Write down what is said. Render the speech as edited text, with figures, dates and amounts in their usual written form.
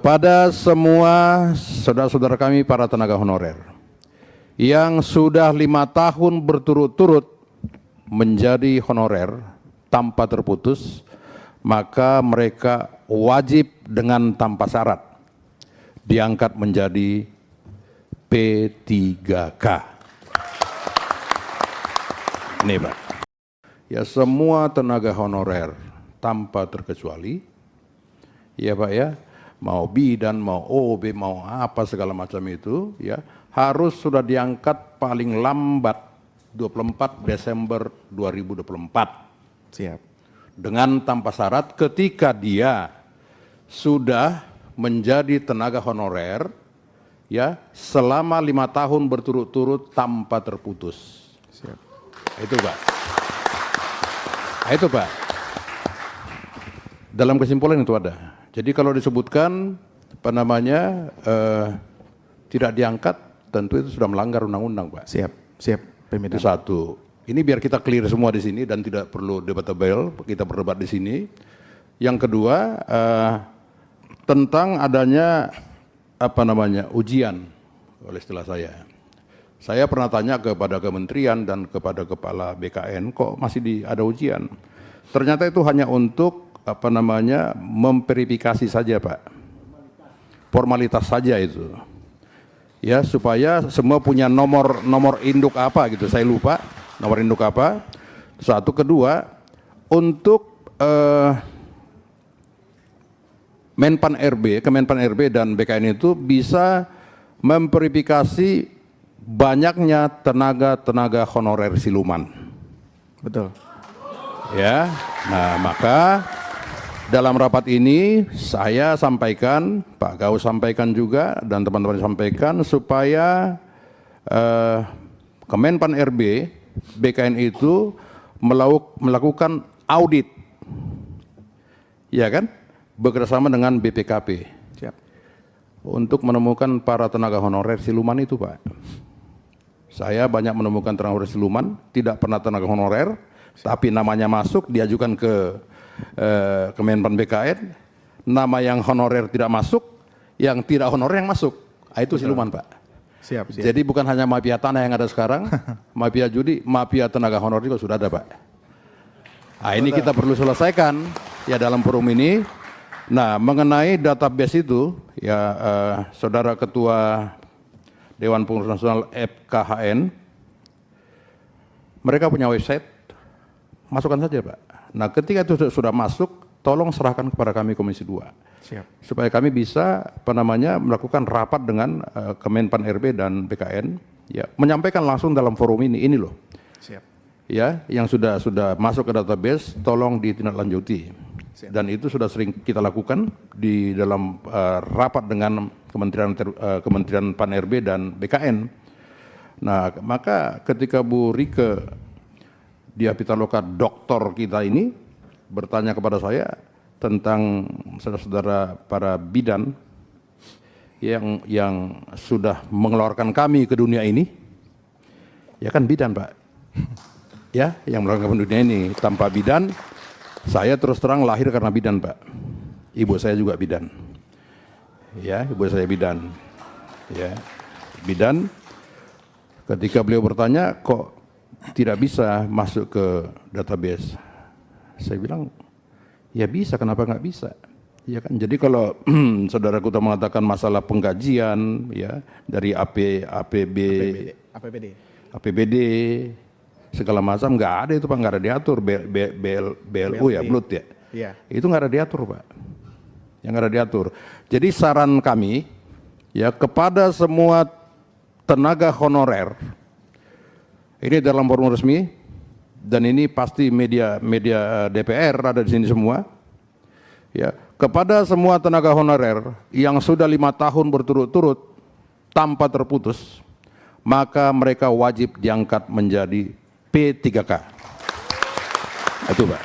Kepada semua saudara-saudara kami para tenaga honorer yang sudah 5 tahun berturut-turut menjadi honorer tanpa terputus, maka mereka wajib dengan tanpa syarat diangkat menjadi P3K. Ini Pak. Ya, semua tenaga honorer tanpa terkecuali, ya Pak ya, mau bidan, mau OB, mau apa segala macam itu, ya harus sudah diangkat paling lambat 24 Desember 2024. Siap. Dengan tanpa syarat ketika dia sudah menjadi tenaga honorer, ya selama 5 tahun berturut-turut tanpa terputus. Siap. Itu Pak. Itu Pak. Dalam kesimpulan itu ada. Jadi kalau disebutkan apa namanya tidak diangkat, tentu itu sudah melanggar undang-undang Pak. Siap. Siap. Itu satu. Ini biar kita clear semua di sini dan tidak perlu debatable, kita berdebat di sini. Yang kedua tentang adanya apa namanya ujian oleh istilah saya. Saya pernah tanya kepada kementerian dan kepada kepala BKN, kok masih ada ujian? Ternyata itu hanya untuk apa namanya memverifikasi saja Pak, formalitas saja itu, ya supaya semua punya nomor induk apa gitu, saya lupa nomor induk apa. Satu, kedua untuk Kemenpan RB dan BKN itu bisa memverifikasi banyaknya tenaga honorer siluman. Betul. Ya, nah maka dalam rapat ini saya sampaikan, Pak Gau sampaikan juga, dan teman-teman sampaikan supaya Kemenpan RB, BKN itu melakukan audit, ya kan, bekerjasama dengan BPKP. Siap. Untuk menemukan para tenaga honorer siluman itu Pak. Saya banyak menemukan tenaga honorer siluman, tidak pernah tenaga honorer, tapi namanya masuk, diajukan ke Kemenpan BKN, nama yang honorer tidak masuk, yang tidak honorer yang masuk. Itu siluman Pak. Siap. Jadi bukan hanya mafia tanah yang ada sekarang, mafia judi, mafia tenaga honorer juga sudah ada Pak. Nah ini kita perlu selesaikan ya dalam forum ini. Nah mengenai database itu, ya Saudara Ketua Dewan Pengurus Nasional FKHN, mereka punya website, masukkan saja Pak. Nah ketika itu sudah masuk, tolong serahkan kepada kami Komisi 2. Siap. Supaya kami bisa apa namanya melakukan rapat dengan Kemenpan RB dan BKN, ya menyampaikan langsung dalam forum ini loh. Siap. Ya, yang sudah masuk ke database, tolong ditindaklanjuti. Siap. Dan itu sudah sering kita lakukan di dalam rapat dengan Kementerian Pan RB dan BKN. Nah, maka ketika Bu Rike Diah Pitaloka doktor kita ini bertanya kepada saya tentang saudara-saudara para bidan yang sudah mengeluarkan kami ke dunia ini, ya kan bidan Pak, ya yang mengeluarkan dunia ini. Tanpa bidan, saya terus terang lahir karena bidan Pak. Ibu saya juga bidan. Ya, ibu saya bidan. Ya, bidan. Ketika beliau bertanya, kok tidak bisa masuk ke database? Saya bilang, ya bisa, kenapa nggak bisa? Ya kan, jadi kalau saudaraku mengatakan masalah penggajian, ya dari APBD, segala macam nggak ada itu Pak, nggak ada diatur. BLU ya, BLUT ya. Iya. Itu nggak ada diatur Pak. Yang nggak ada diatur. Jadi saran kami ya kepada semua tenaga honorer, ini dalam forum resmi dan ini pasti media DPR ada di sini semua. Ya, kepada semua tenaga honorer yang sudah 5 tahun berturut-turut tanpa terputus, maka mereka wajib diangkat menjadi P3K. Itu Pak.